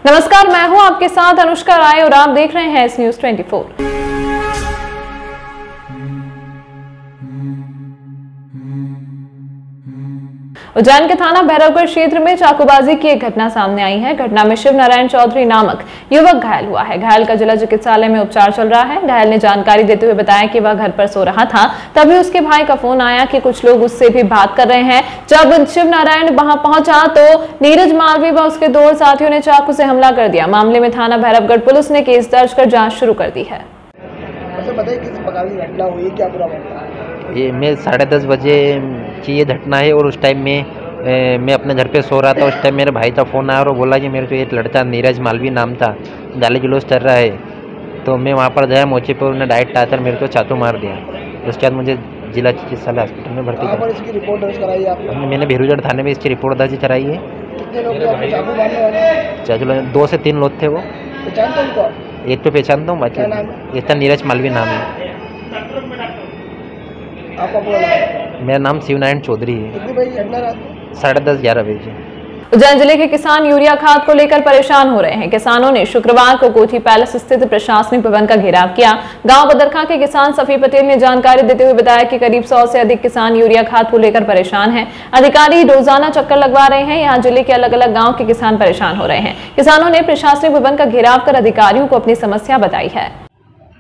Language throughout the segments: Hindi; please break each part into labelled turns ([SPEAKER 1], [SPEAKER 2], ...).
[SPEAKER 1] नमस्कार, मैं हूं आपके साथ अनुष्का राय और आप देख रहे हैं न्यूज़ 24। उज्जैन के थाना भैरवगढ़ क्षेत्र में चाकूबाजी की एक घटना सामने आई है। घटना में शिव नारायण चौधरी नामक युवक घायल हुआ है। घायल का जिला चिकित्सालय में उपचार चल रहा है। घायल ने जानकारी देते हुए बताया कि वह घर पर सो रहा था, तभी उसके भाई का फोन आया कि कुछ लोग उससे भी बात कर रहे हैं। जब शिव नारायण वहां पहुंचा तो नीरज मालवी व उसके दो साथियों ने चाकू से हमला कर दिया। मामले में थाना भैरवगढ़ पुलिस ने केस दर्ज कर जाँच शुरू कर दी है।
[SPEAKER 2] ये मैं 10:30 बजे की ये घटना है और उस टाइम में मैं अपने घर पे सो रहा था। उस टाइम मेरे भाई का फ़ोन आया और वो बोला कि मेरे को एक लड़का नीरज मालवी नाम था, गाली गलौज कर रहा है। तो मैं वहाँ पर गया, मोचे पर उन्होंने डायरेक्ट आकर मेरे को चाकू मार दिया। उसके बाद मुझे जिला चिकित्सालय हॉस्पिटल में भर्ती कर।
[SPEAKER 3] इसकी रिपोर्ट दर्ज कराई आपने?
[SPEAKER 2] मैंने भैरवगढ़ थाने में इसकी रिपोर्ट दर्ज कराई है।
[SPEAKER 3] कितने लोग चाकू मारने वाले?
[SPEAKER 2] 2 से 3 लोग थे। वो
[SPEAKER 3] पहचानते हो उनको?
[SPEAKER 2] एक तो पहचानता हूँ, बाकी इसका नीरज मालवी नाम है।
[SPEAKER 3] आपका पूरा नाम?
[SPEAKER 2] मेरा नाम शिव नारायण चौधरी है।
[SPEAKER 3] कितनी बजे घटना रात?
[SPEAKER 2] 10:30-11 बजे।
[SPEAKER 1] उज्जैन जिले के किसान यूरिया खाद को लेकर परेशान हो रहे हैं। किसानों ने शुक्रवार को कोठी पैलेस स्थित प्रशासनिक भवन का घेराव किया। गांव बदरखा के किसान सफी पटेल ने जानकारी देते हुए बताया कि करीब 100 से अधिक किसान यूरिया खाद को लेकर परेशान हैं। अधिकारी रोजाना चक्कर लगवा रहे हैं। यहाँ जिले के अलग अलग गाँव के किसान परेशान हो रहे हैं। किसानों ने प्रशासनिक भवन का घेराव कर अधिकारियों को अपनी समस्या बताई है।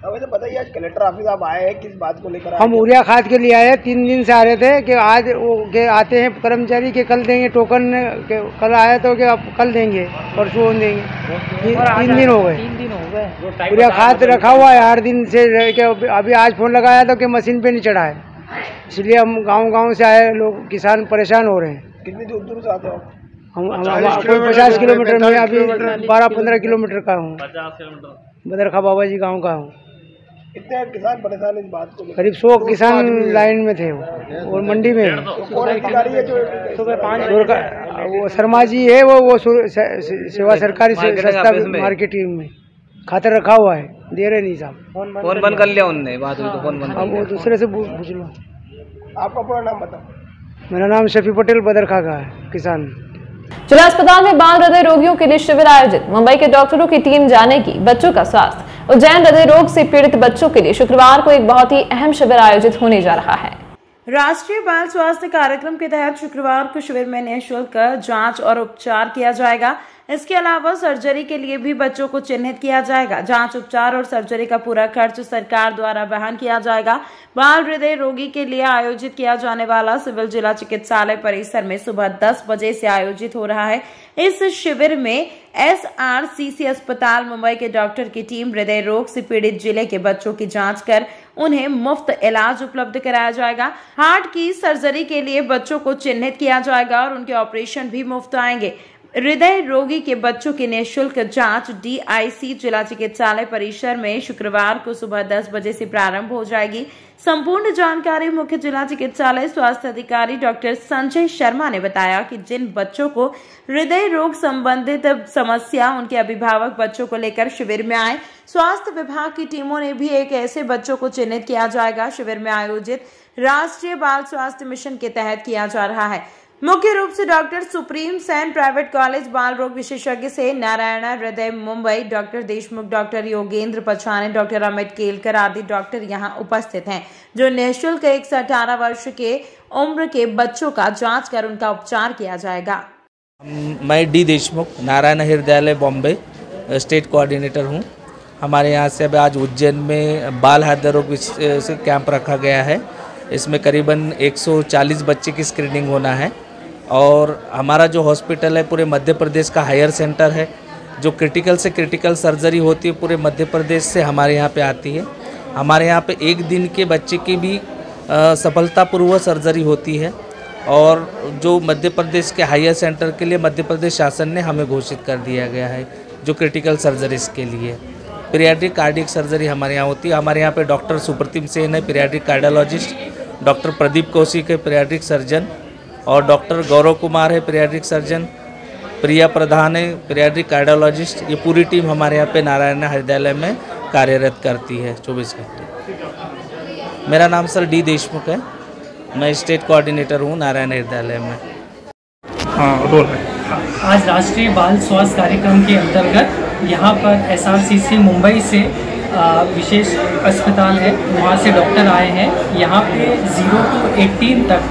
[SPEAKER 3] तो बताइए, आज कलेक्टर ऑफिस आप आए हैं, किस बात को लेकर?
[SPEAKER 4] हम यूरिया खाद के लिए आए हैं। 3 दिन से आ रहे थे कि आज वो के आते हैं कर्मचारी के कल देंगे टोकन के, कल आया तो कि आप कल देंगे, परसों देंगे। 3 दिन हो गए। यूरिया खाद रखा हुआ है 8 दिन से। अभी आज फोन लगाया तो कि मशीन पे नहीं चढ़ा है, इसलिए हम गाँव से आए। लोग किसान परेशान हो रहे हैं।
[SPEAKER 3] कितनी दूर से आते हो?
[SPEAKER 4] हम 50 किलोमीटर में, अभी 12-15 किलोमीटर का हूँ। बदरखा बाबा जी गाँव का हूँ।
[SPEAKER 3] कितने किसान परेशान इस बात को?
[SPEAKER 4] करीब 100 किसान लाइन में थे और मंडी में।
[SPEAKER 3] कौन अधिकारी है जो?
[SPEAKER 4] वो शर्मा जी है, वो सेवा सरकारी सस्ता मार्केटिंग में खातर रखा हुआ है, दे रहे नहीं साहब।
[SPEAKER 2] फोन बंद कर लिया उनने, बात हुई तो फोन बंद।
[SPEAKER 4] अब वो दूसरे से पूछ लो।
[SPEAKER 3] आपका पूरा नाम बताओ?
[SPEAKER 4] मेरा नाम शफी पटेल, बदरखा का है, किसान।
[SPEAKER 1] जिला अस्पताल में बाल हृदय रोगियों के लिए शिविर आयोजित। मुंबई के डॉक्टरों की टीम जानेगी बच्चों का स्वास्थ्य। उज्जैन हृदय रोग से पीड़ित बच्चों के लिए शुक्रवार को एक बहुत ही अहम शिविर आयोजित होने जा रहा है।
[SPEAKER 5] राष्ट्रीय बाल स्वास्थ्य कार्यक्रम के तहत शुक्रवार को शिविर में निःशुल्क जांच और उपचार किया जाएगा। इसके अलावा सर्जरी के लिए भी बच्चों को चिन्हित किया जाएगा। जांच, उपचार और सर्जरी का पूरा खर्च सरकार द्वारा वहन किया जाएगा। बाल हृदय रोगी के लिए आयोजित किया जाने वाला सिविल जिला चिकित्सालय परिसर में सुबह 10 बजे से आयोजित हो रहा है। इस शिविर में SRCC अस्पताल मुंबई के डॉक्टर की टीम हृदय रोग से पीड़ित जिले के बच्चों की जांच कर उन्हें मुफ्त इलाज उपलब्ध कराया जाएगा। हार्ट की सर्जरी के लिए बच्चों को चिन्हित किया जाएगा और उनके ऑपरेशन भी मुफ्त आएंगे। हृदय रोगी के बच्चों की निःशुल्क जांच DIC जिला चिकित्सालय परिसर में शुक्रवार को सुबह 10 बजे से प्रारंभ हो जाएगी। संपूर्ण जानकारी मुख्य जिला चिकित्सालय स्वास्थ्य अधिकारी डॉक्टर संजय शर्मा ने बताया कि जिन बच्चों को हृदय रोग संबंधित समस्या उनके अभिभावक बच्चों को लेकर शिविर में आए। स्वास्थ्य विभाग की टीमों ने भी एक ऐसे बच्चों को चिन्हित किया जाएगा। शिविर में आयोजित राष्ट्रीय बाल स्वास्थ्य मिशन के तहत किया जा रहा है। मुख्य रूप से doctor Supreme Sen private college बाल रोग विशेषज्ञ से Narayana Hrudaya Mumbai, doctor Deshmukh, doctor Yogendra Pachhane, doctor Amit Kelkar आदि डॉक्टर यहां उपस्थित हैं, जो निःशुल्क 1 से 18 वर्ष के उम्र के बच्चों का जांच कर उनका उपचार किया जाएगा।
[SPEAKER 6] मैं D Deshmukh, Narayan Hrudayalaya Bombay state coordinator हूं। हमारे यहाँ से अब आज उज्जैन में बाल हृदय रोग से कैंप रखा गया है। इसमें करीबन 140 बच्चे की स्क्रीनिंग होना है और हमारा जो हॉस्पिटल है पूरे मध्य प्रदेश का हायर सेंटर है। जो क्रिटिकल से क्रिटिकल सर्जरी होती है पूरे मध्य प्रदेश से हमारे यहाँ पे आती है। हमारे यहाँ पे 1 दिन के बच्चे की भी सफलतापूर्वक सर्जरी होती है और जो मध्य प्रदेश के हायर सेंटर के लिए मध्य प्रदेश शासन ने हमें घोषित कर दिया गया है जो क्रिटिकल सर्जरीज के लिए। पीरियाड्रिक कार्डियक सर्जरी हमारे यहाँ होती है। हमारे यहाँ पे डॉक्टर सुप्रतिम सेन है, पीरियाड्रिक कार्डियोलॉजिस्ट, डॉक्टर प्रदीप कौशिक है, पीरियाड्रिक सर्जन, और डॉक्टर गौरव कुमार है, पीरियाड्रिक सर्जन, प्रिया प्रधान है, पीरियाड्रिक कार्डियोलॉजिस्ट। ये पूरी टीम हमारे यहाँ पे नारायण हृदयालय में कार्यरत करती है 24 घंटे। मेरा नाम सर D देशमुख है, मैं स्टेट कोऑर्डिनेटर हूँ नारायण हृदयालय में।
[SPEAKER 7] हाँ, रोल है। आज राष्ट्रीय बाल स्वास्थ्य कार्यक्रम के अंतर्गत यहाँ पर SRCC मुंबई से विशेष अस्पताल है, वहाँ से डॉक्टर आए हैं। यहाँ पे 0 to 18 तक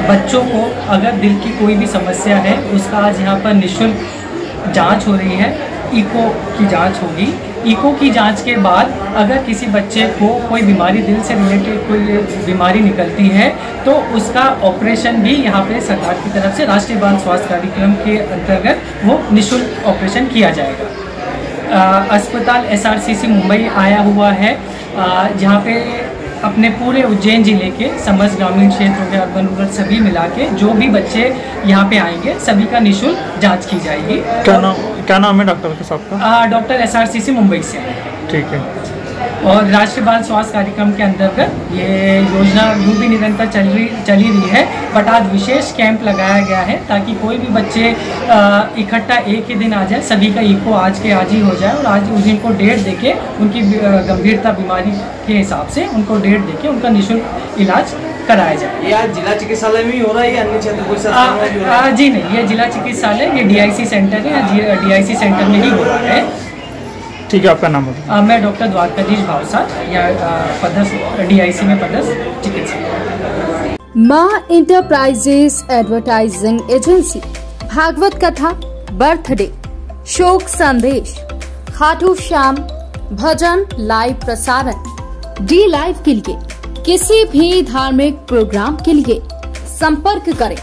[SPEAKER 7] बच्चों को अगर दिल की कोई भी समस्या है उसका आज यहाँ पर निःशुल्क जांच हो रही है। इको की जांच होगी। इको की जांच के बाद अगर किसी बच्चे को कोई बीमारी, दिल से रिलेटेड कोई बीमारी निकलती है तो उसका ऑपरेशन भी यहाँ पे सरकार की तरफ से राष्ट्रीय बाल स्वास्थ्य कार्यक्रम के अंतर्गत वो निःशुल्क ऑपरेशन किया जाएगा। अस्पताल SRCC मुंबई आया हुआ है, जहाँ पे अपने पूरे उज्जैन जिले के समस्त ग्रामीण क्षेत्र हो गया, अर्बन रूरल सभी मिला के जो भी बच्चे यहाँ पे आएंगे सभी का निःशुल्क जांच की जाएगी।
[SPEAKER 8] क्या नाम है डॉक्टर के साहब का?
[SPEAKER 7] डॉक्टर SRCC मुंबई से।
[SPEAKER 8] ठीक है।
[SPEAKER 7] और राष्ट्रीय बाल स्वास्थ्य कार्यक्रम के अंतर्गत ये योजना यूँ भी निरंतर चल ही रही है, बट आज विशेष कैंप लगाया गया है ताकि कोई भी बच्चे इकट्ठा एक ही दिन आ जाए, सभी का इको आज ही हो जाए और आज उस दिन को डेट देके उनकी गंभीरता बीमारी के हिसाब से उनको डेट देके उनका निःशुल्क इलाज कराया जाए।
[SPEAKER 9] ये आज जिला चिकित्सालय में ही हो रहा है या अन्य क्षेत्र कोई सा?
[SPEAKER 7] जी नहीं, ये जिला चिकित्सालय, ये DIC सेंटर है, DIC सेंटर में ही हो रहा है।
[SPEAKER 8] ठीक है, आपका नाम बताइए।
[SPEAKER 7] मैं डॉक्टर द्वारकाधीश भावसार, या पदस्थ DIC में पदस्थ चिकित्सक।
[SPEAKER 10] माँ इंटरप्राइजेस एडवर्टाइजिंग एजेंसी, भागवत कथा, बर्थडे, शोक संदेश, खाटू श्याम, भजन लाइव प्रसारण, D लाइव के लिए किसी भी धार्मिक प्रोग्राम के लिए संपर्क करें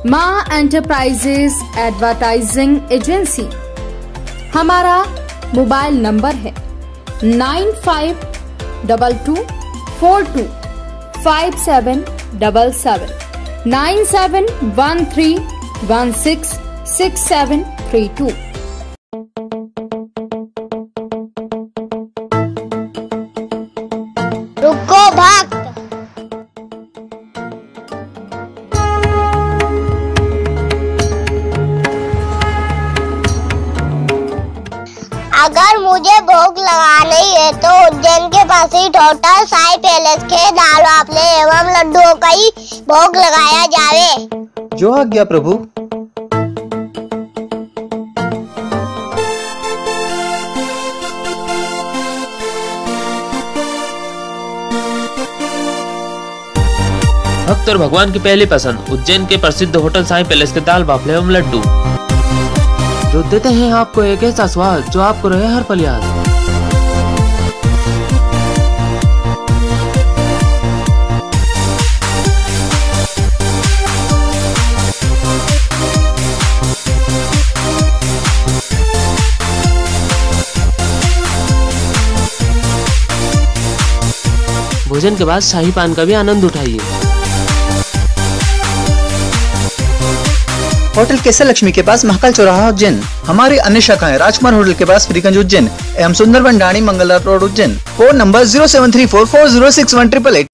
[SPEAKER 10] माँ एंटरप्राइजेस एडवर्टाइजिंग एजेंसी। हमारा मोबाइल नंबर है 9522425777 9713166732।
[SPEAKER 11] रुको भक्त, अगर मुझे भोग लगानी है तो उज्जैन के पास ही होटल साई पैलेस के दाल वाफले एवं लड्डुओं का ही भोग लगाया जावे।
[SPEAKER 12] जो आज्ञा प्रभु।
[SPEAKER 13] भक्त और भगवान की पहली पसंद उज्जैन के प्रसिद्ध होटल साई पैलेस के दाल बाफले एवं लड्डू, जो देते हैं आपको एक ऐसा स्वाद जो आपको रहे हर पल याद। भोजन के बाद शाही पान का भी आनंद उठाइए।
[SPEAKER 12] होटल केसर लक्ष्मी के पास महाकाल चौराहा उज्जैन। हमारी अन्य शाखाएं राजकुमार होटल के पास फ्रीगंज उज्जैन एवं सुंदरबन डाणी Mangla road Ujjain. Phone number 07344061888।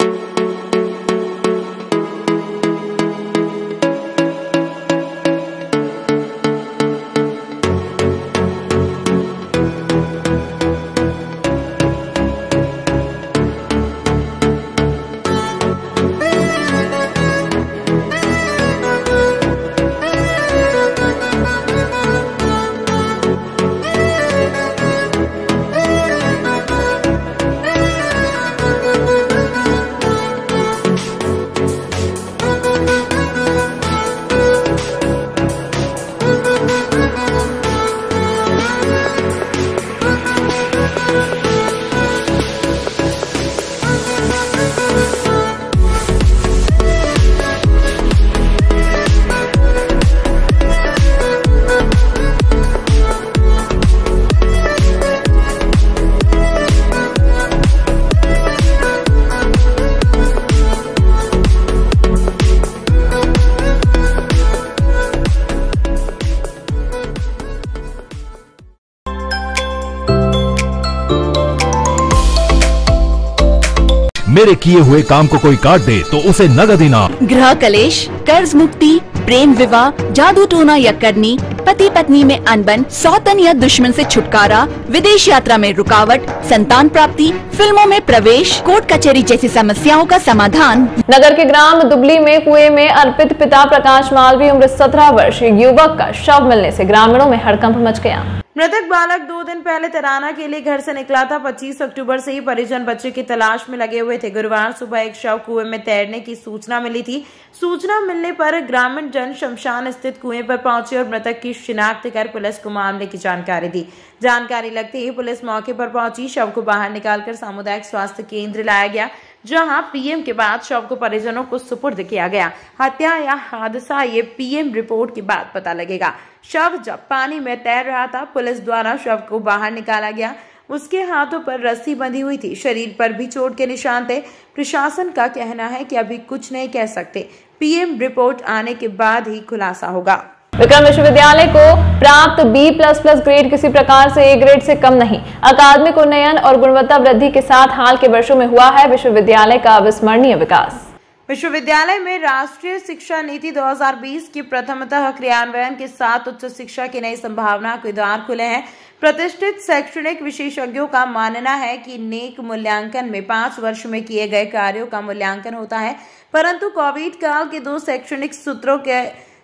[SPEAKER 14] मेरे किए हुए काम को कोई काट दे तो उसे नगद इनाम।
[SPEAKER 15] गृह कलेश, कर्ज मुक्ति,
[SPEAKER 14] प्रेम विवाह, जादू टोना या करनी, पति पत्नी में अनबन, सौतन या दुश्मन से छुटकारा, विदेश यात्रा में रुकावट, संतान प्राप्ति, फिल्मों में प्रवेश, कोर्ट कचहरी जैसी समस्याओं का समाधान।
[SPEAKER 1] नगर के ग्राम दुबली में कुएं में अर्पित पिता प्रकाश मालवी उम्र 17 वर्ष युवक का शव मिलने से ग्रामीणों में हड़कंप मच गया।
[SPEAKER 5] मृतक बालक 2 दिन पहले तराना के लिए घर से निकला था। 25 अक्टूबर से ही परिजन बच्चे की तलाश में लगे हुए थे। गुरुवार सुबह एक शव कुएं में तैरने की सूचना मिली थी। सूचना मिलने पर ग्रामीण जन शमशान स्थित कुएं पर पहुंचे और मृतक की शिनाख्त कर पुलिस को मामले की जानकारी दी। जानकारी लगते ही पुलिस मौके पर पहुंची। शव को बाहर निकालकर सामुदायिक स्वास्थ्य केंद्र लाया गया, जहां पीएम के बाद शव को परिजनों को सुपुर्द किया गया। हत्या या हादसा ये पीएम रिपोर्ट के बाद पता लगेगा। शव जब पानी में तैर रहा था, पुलिस द्वारा शव को बाहर निकाला गया। उसके हाथों पर रस्सी बंधी हुई थी, शरीर पर भी चोट के निशान थे। प्रशासन का कहना है कि अभी कुछ नहीं कह सकते, पीएम रिपोर्ट आने के बाद ही खुलासा होगा।
[SPEAKER 1] विक्रम विश्वविद्यालय को प्राप्त B++ ग्रेड किसी प्रकार से A ग्रेड से कम नहीं। अकादमिक उन्नयन और गुणवत्ता वृद्धि के साथ हाल के वर्षों में हुआ है विश्वविद्यालय का अविस्मरणीय विकास।
[SPEAKER 5] विश्वविद्यालय में राष्ट्रीय शिक्षा नीति 2020 की प्रथमतः क्रियान्वयन के साथ उच्च शिक्षा की नई संभावना के द्वार खुले हैं। प्रतिष्ठित शैक्षणिक विशेषज्ञों का मानना है कि नेक मूल्यांकन में 5 वर्ष में किए गए कार्यों का मूल्यांकन होता है, परंतु कोविड काल के 2 शैक्षणिक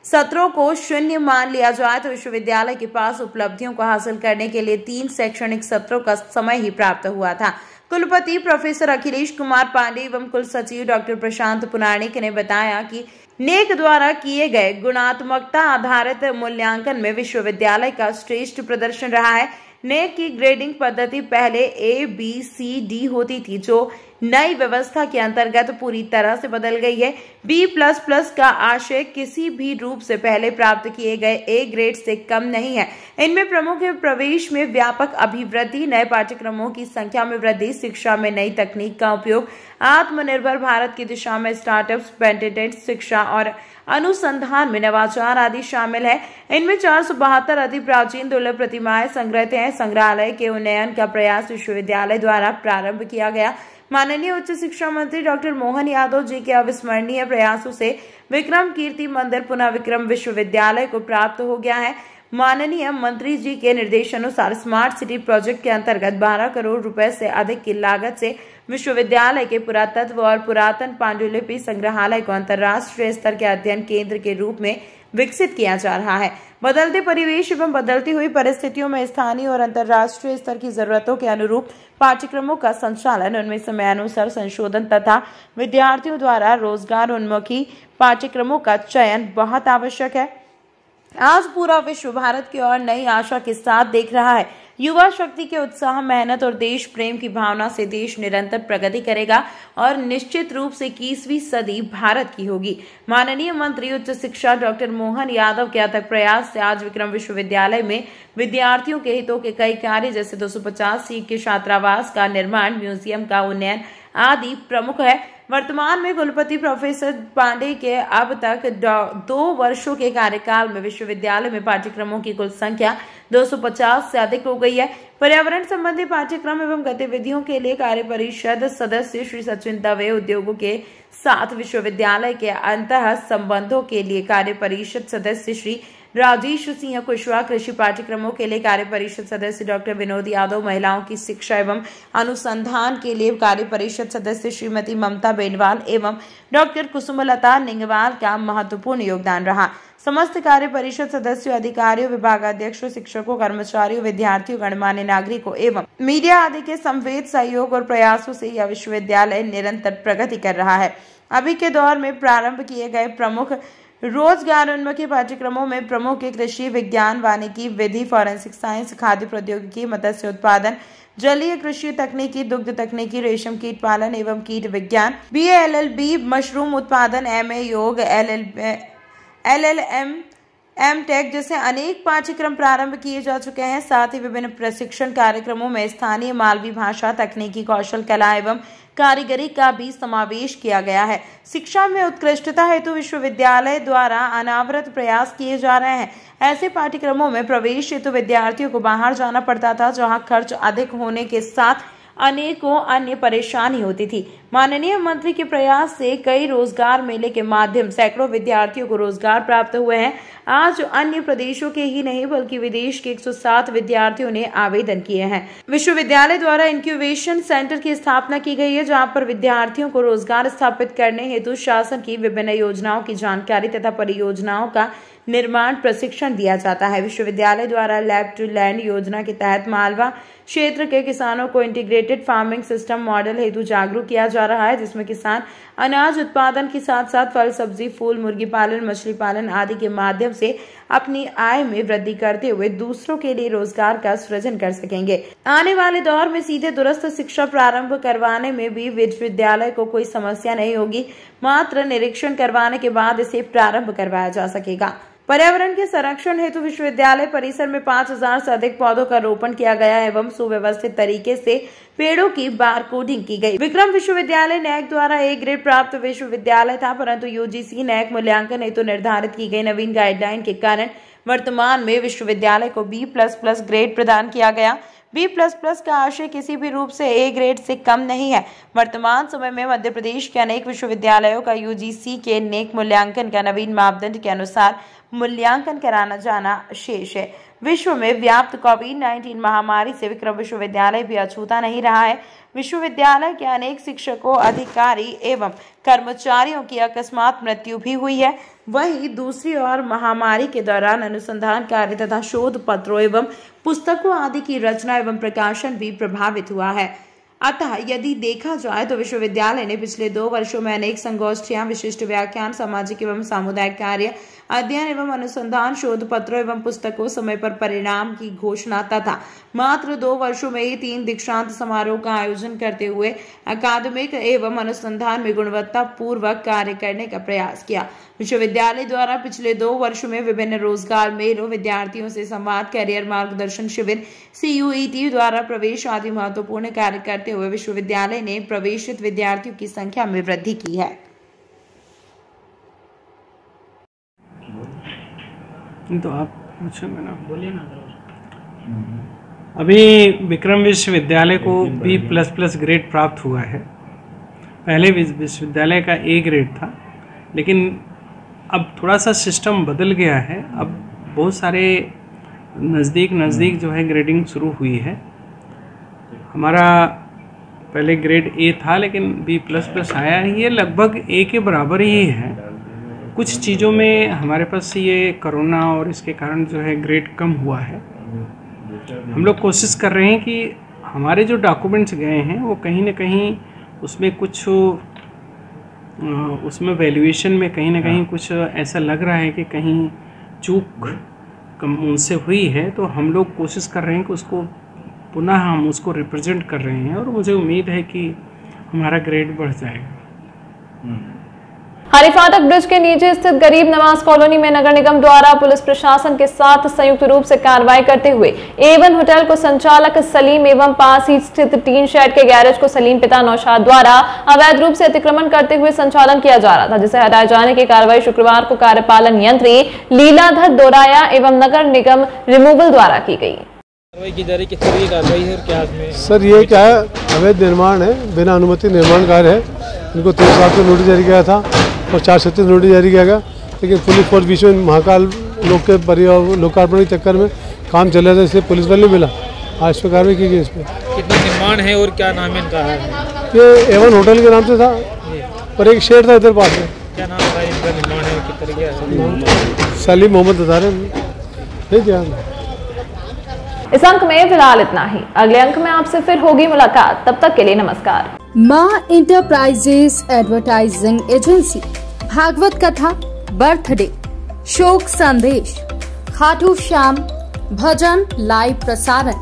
[SPEAKER 5] सत्रों को शून्य मान लिया जाए तो विश्वविद्यालय के पास उपलब्धियों को हासिल करने के लिए 3 शैक्षणिक सत्रों का समय ही प्राप्त हुआ था। कुलपति प्रोफेसर अखिलेश कुमार पांडे एवं कुल सचिव डॉक्टर प्रशांत पुराणिक ने बताया कि नेक द्वारा किए गए गुणात्मकता आधारित मूल्यांकन में विश्वविद्यालय का श्रेष्ठ प्रदर्शन रहा है। नेक की ग्रेडिंग पद्धति पहले ABCD होती थी, जो नई व्यवस्था के अंतर्गत पूरी तरह से बदल गई है। B++ का आशय किसी भी रूप से पहले प्राप्त किए गए A ग्रेड से कम नहीं है। इनमें प्रमुख प्रवेश में व्यापक अभिवृद्धि, नए पाठ्यक्रमों की संख्या में वृद्धि, शिक्षा में नई तकनीक का उपयोग, आत्मनिर्भर भारत की दिशा में स्टार्टअप्स, पेटेंट शिक्षा और अनुसंधान में नवाचार आदि शामिल है। इनमें 472 अति प्राचीन दुर्लभ प्रतिमाएं संग्रहित हैं। संग्रहालय के उन्नयन का प्रयास विश्वविद्यालय द्वारा प्रारंभ किया गया। माननीय उच्च शिक्षा मंत्री डॉक्टर मोहन यादव जी के अविस्मरणीय प्रयासों से विक्रम कीर्ति मंदिर पुनः विक्रम विश्वविद्यालय को प्राप्त हो गया है। माननीय मंत्री जी के निर्देशानुसार स्मार्ट सिटी प्रोजेक्ट के अंतर्गत 12 करोड़ रुपए से अधिक की लागत से विश्वविद्यालय के पुरातत्व और पुरातन पांडुलिपि संग्रहालय को अंतर्राष्ट्रीय स्तर के अध्ययन केंद्र के रूप में विकसित किया जा रहा है। बदलते परिवेश एवं बदलती हुई परिस्थितियों में स्थानीय और अंतर्राष्ट्रीय स्तर की जरूरतों के अनुरूप पाठ्यक्रमों का संचालन, उनमें समयानुसार संशोधन तथा विद्यार्थियों द्वारा रोजगार उन्मुखी पाठ्यक्रमों का चयन बहुत आवश्यक है। आज पूरा विश्व भारत की ओर नई आशा के साथ देख रहा है। युवा शक्ति के उत्साह, मेहनत और देश प्रेम की भावना से देश निरंतर प्रगति करेगा और निश्चित रूप से 21वीं सदी भारत की होगी। माननीय मंत्री उच्च शिक्षा डॉक्टर मोहन यादव के अथक प्रयास से आज विक्रम विश्वविद्यालय में विद्यार्थियों के हितों के कई कार्य जैसे 250 सीट के छात्रावास का निर्माण, म्यूजियम का उन्नयन आदि प्रमुख है। वर्तमान में कुलपति प्रोफेसर पांडे के अब तक 2 वर्षों के कार्यकाल में विश्वविद्यालय में पाठ्यक्रमों की कुल संख्या 250 से अधिक हो गई है। पर्यावरण संबंधी पाठ्यक्रम एवं गतिविधियों के लिए कार्य परिषद सदस्य श्री सचिन दवे, उद्योगों के साथ विश्वविद्यालय के अंतः संबंधों के लिए कार्य परिषद सदस्य श्री राजेश सिंह कुशवाहा, कृषि पाठ्यक्रमों के लिए कार्य परिषद सदस्य डॉक्टर विनोद यादव, महिलाओं की शिक्षा एवं अनुसंधान के लिए कार्य परिषद सदस्य श्रीमती ममता बेनवाल एवं डॉक्टर कुसुमलता निंगवाल का महत्वपूर्ण योगदान रहा। समस्त कार्य परिषद सदस्यों, अधिकारियों, विभागाध्यक्षों, शिक्षकों, कर्मचारियों, विद्यार्थियों, गणमान्य नागरिकों एवं मीडिया आदि के संवेद सहयोग और प्रयासों से यह विश्वविद्यालय निरंतर प्रगति कर रहा है। अभी के दौर में प्रारंभ किए गए प्रमुख रोजगार उन्मुखी पाठ्यक्रमों में प्रमुख कृषि विज्ञान, वानिकी, विधि, फॉरेंसिक साइंस, खाद्य प्रौद्योगिकी, मत्स्य उत्पादन, जलीय कृषि तकनीकी, दुग्ध तकनीकी, रेशम कीट पालन एवं कीट विज्ञान, BA LLB, मशरूम उत्पादन, MA योग, LLM, MTech जैसे अनेक पाठ्यक्रम प्रारंभ किए जा चुके हैं। साथ ही विभिन्न प्रशिक्षण कार्यक्रमों में स्थानीय मालवी भाषा, तकनीकी कौशल, कला एवं कारीगरी का भी समावेश किया गया है। शिक्षा में उत्कृष्टता हेतु विश्वविद्यालय द्वारा अनावरत प्रयास किए जा रहे हैं। ऐसे पाठ्यक्रमों में प्रवेश हेतु विद्यार्थियों को बाहर जाना पड़ता था, जहां खर्च अधिक होने के साथ अनेकों अन्य परेशानी होती थी। माननीय मंत्री के प्रयास से कई रोजगार मेले के माध्यम सैकड़ों विद्यार्थियों को रोजगार प्राप्त हुए हैं। आज अन्य प्रदेशों के ही नहीं बल्कि विदेश के 107 विद्यार्थियों ने आवेदन किए हैं। विश्वविद्यालय द्वारा इंक्यूबेशन सेंटर की स्थापना की गई है, जहां पर विद्यार्थियों को रोजगार स्थापित करने हेतु शासन की विभिन्न योजनाओं की जानकारी तथा परियोजनाओं का निर्माण प्रशिक्षण दिया जाता है। विश्वविद्यालय द्वारा लैब टू लैंड योजना के तहत मालवा क्षेत्र के किसानों को इंटीग्रेटेड फार्मिंग सिस्टम मॉडल हेतु जागरूक किया जा रहा है, जिसमें किसान अनाज उत्पादन के साथ साथ फल, सब्जी, फूल, मुर्गी पालन, मछली पालन आदि के माध्यम से अपनी आय में वृद्धि करते हुए दूसरों के लिए रोजगार का सृजन कर सकेंगे। आने वाले दौर में सीधे दूरस्थ शिक्षा प्रारंभ करवाने में भी विश्वविद्यालय को कोई समस्या नहीं होगी, मात्र निरीक्षण करवाने के बाद इसे प्रारंभ करवाया जा सकेगा। पर्यावरण के संरक्षण हेतु विश्वविद्यालय परिसर में 5000 से अधिक पौधों का रोपण किया गया एवं सुव्यवस्थित तरीके से पेड़ों की बारकोडिंग की गई। विक्रम विश्वविद्यालय नैक द्वारा A ग्रेड प्राप्त विश्वविद्यालय था, परंतु UGC नैक मूल्यांकन हेतु निर्धारित की गई नवीन गाइडलाइन के कारण वर्तमान में विश्वविद्यालय को B++ ग्रेड प्रदान किया गया। B++ का आशय किसी भी रूप से A ग्रेड से कम नहीं है। वर्तमान समय में मध्य प्रदेश के अनेक विश्वविद्यालयों का UGC के नेक मूल्यांकन का नवीन मापदंड के अनुसार मूल्यांकन कराना जाना शेष है। विश्व में व्याप्त कोविड-19 महामारी से विक्रम विश्वविद्यालय भी अछूता नहीं रहा है। विश्वविद्यालय के अनेक शिक्षकों, अधिकारी एवं कर्मचारियों की अकस्मात मृत्यु भी हुई है। वहीं दूसरी ओर महामारी के दौरान अनुसंधान कार्य तथा शोध पत्रों एवं पुस्तकों आदि की रचना एवं प्रकाशन भी प्रभावित हुआ है। अतः यदि देखा जाए तो विश्वविद्यालय ने पिछले 2 वर्षों में अनेक संगोष्ठियां, विशिष्ट व्याख्यान, सामाजिक एवं सामुदायिक कार्य, अध्ययन एवं अनुसंधान, शोध पत्रों एवं पुस्तकों, समय पर परिणाम की घोषणा तथा मात्र 2 वर्षों में ही 3 दीक्षांत समारोह का आयोजन करते हुए अकादमिक एवं अनुसंधान में गुणवत्ता पूर्वक कार्य करने का प्रयास किया। विश्वविद्यालय द्वारा पिछले 2 वर्षों में विभिन्न रोजगार मेलों, विद्यार्थियों से संवाद, करियर मार्गदर्शन शिविर, CUET द्वारा प्रवेश आदि महत्वपूर्ण कार्य करते हुए विश्वविद्यालय ने प्रवेशित विद्यार्थियों की संख्या में वृद्धि की है।
[SPEAKER 15] तो आप पूछो, मैंने बोलिए ना। अभी विक्रम विश्वविद्यालय को B++ ग्रेड प्राप्त हुआ है। पहले विश्वविद्यालय का A ग्रेड था, लेकिन अब थोड़ा सा सिस्टम बदल गया है। अब बहुत सारे नज़दीक जो है ग्रेडिंग शुरू हुई है। हमारा पहले ग्रेड A था, लेकिन B++ आया है। ये लगभग A के बराबर ही है। कुछ चीज़ों में हमारे पास ये कोरोना और इसके कारण जो है ग्रेड कम हुआ है। हम लोग कोशिश कर रहे हैं कि हमारे जो डॉक्यूमेंट्स गए हैं वो कहीं ना कहीं उसमें कुछ उसमें वैल्यूएशन में कहीं ना कहीं कुछ ऐसा लग रहा है कि कहीं चूक कम उनसे हुई है। तो हम लोग कोशिश कर रहे हैं कि उसको पुनः हम उसको रिप्रेजेंट कर रहे हैं और मुझे उम्मीद है कि हमारा ग्रेड बढ़ जाएगा।
[SPEAKER 1] हरिफाटक ब्रिज के नीचे स्थित गरीब नवाज कॉलोनी में नगर निगम द्वारा पुलिस प्रशासन के साथ संयुक्त रूप से कार्रवाई करते हुए A1 होटल को संचालक सलीम एवं पास ही स्थित टीन शेड के गैरेज को सलीम पिता नौशाद द्वारा अवैध रूप से अतिक्रमण करते हुए संचालन किया जा रहा था, जिसे हटाए जाने की कार्रवाई शुक्रवार को कार्यपालन यंत्री लीलाधर दोराया एवं नगर निगम रिमूवल द्वारा की गई।
[SPEAKER 16] सर ये क्या है, अवैध निर्माण है, बिना अनुमति निर्माण कार्य है। इनको 3 साल से नोटिस जारी किया था और 437 नोटिस जारी किया गया, लेकिन पुलिस फोर्स बीच में महाकाल लोग के लोकार्पण के चक्कर में काम चल रहा था, इससे पुलिस बल नहीं मिला। आज इस पर कार्रवाई की गई। इस पर
[SPEAKER 17] कितना निर्माण है और क्या नाम है इनका?
[SPEAKER 16] ये A1 होटल के नाम से था और एक शेड था इधर पास में।
[SPEAKER 17] क्या नाम था इनका? निर्माण है किस तरीके?
[SPEAKER 16] सलीम मोहम्मद बता रहे हैं।
[SPEAKER 1] इस अंक में फिलहाल इतना ही। अगले अंक में आपसे फिर होगी मुलाकात, तब तक के लिए नमस्कार।
[SPEAKER 10] माँ इंटरप्राइजेस एडवर्टाइजिंग एजेंसी, भागवत कथा, बर्थडे, शोक संदेश, खाटू श्याम, भजन लाइव प्रसारण,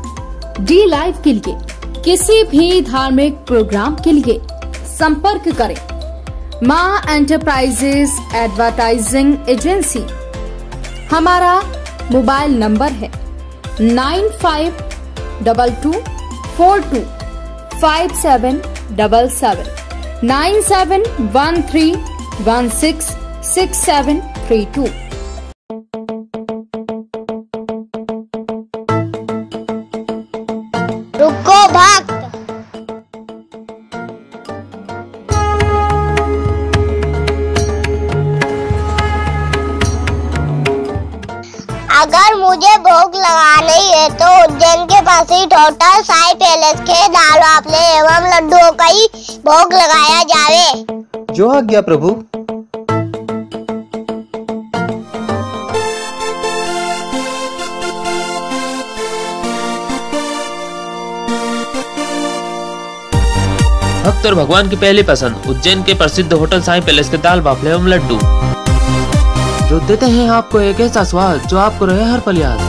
[SPEAKER 10] डी लाइव के लिए किसी भी धार्मिक प्रोग्राम के लिए संपर्क करें माँ एंटरप्राइजेस एडवर्टाइजिंग एजेंसी। हमारा मोबाइल नंबर है 9522425777 9713166732।
[SPEAKER 11] रुको भक्त, मुझे भूख लगानी है तो उज्जैन के पास ही होटल साई पैलेस के दाल बाफले एवं लड्डुओं का ही भोग लगाया जावे।
[SPEAKER 12] जो आज्ञा प्रभु।
[SPEAKER 13] भक्त और भगवान की पहली पसंद उज्जैन के प्रसिद्ध होटल साई पैलेस के दाल बाफले एवं लड्डू, जो देते हैं आपको एक ऐसा स्वाद जो आपको रहे हर पल याद।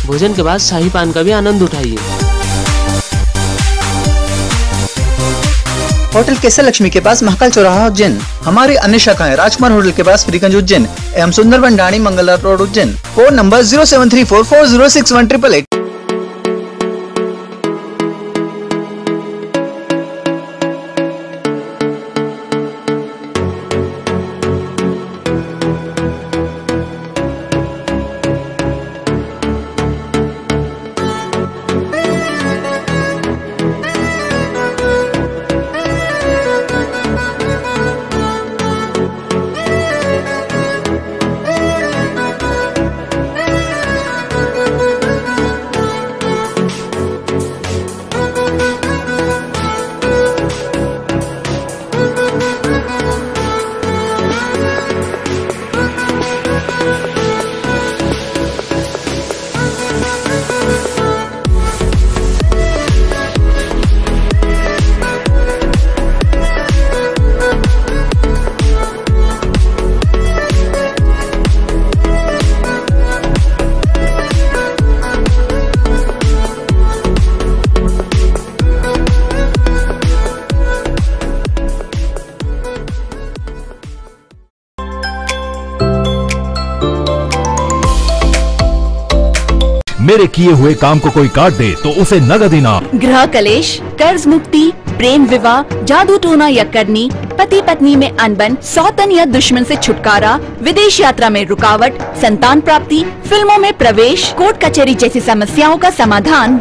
[SPEAKER 13] भोजन के बाद शाही पान का भी आनंद उठाइए।
[SPEAKER 12] होटल केसर लक्ष्मी के पास महाकाल चौराहा उज्जैन। हमारी अन्य शाखाएं राजकुमार होटल के पास फ्रीगंज उज्जैन एवं Sundarban Dhani Mangla road Ujjain. Phone number 0734406188।
[SPEAKER 18] मेरे किए हुए काम को कोई काट दे तो उसे नगद इनाम।
[SPEAKER 14] गृह कलेश, कर्ज मुक्ति, प्रेम विवाह, जादू टोना या करनी, पति पत्नी में अनबन, सौतन या दुश्मन से छुटकारा, विदेश यात्रा में रुकावट, संतान प्राप्ति, फिल्मों में प्रवेश, कोर्ट कचहरी जैसी समस्याओं का समाधान।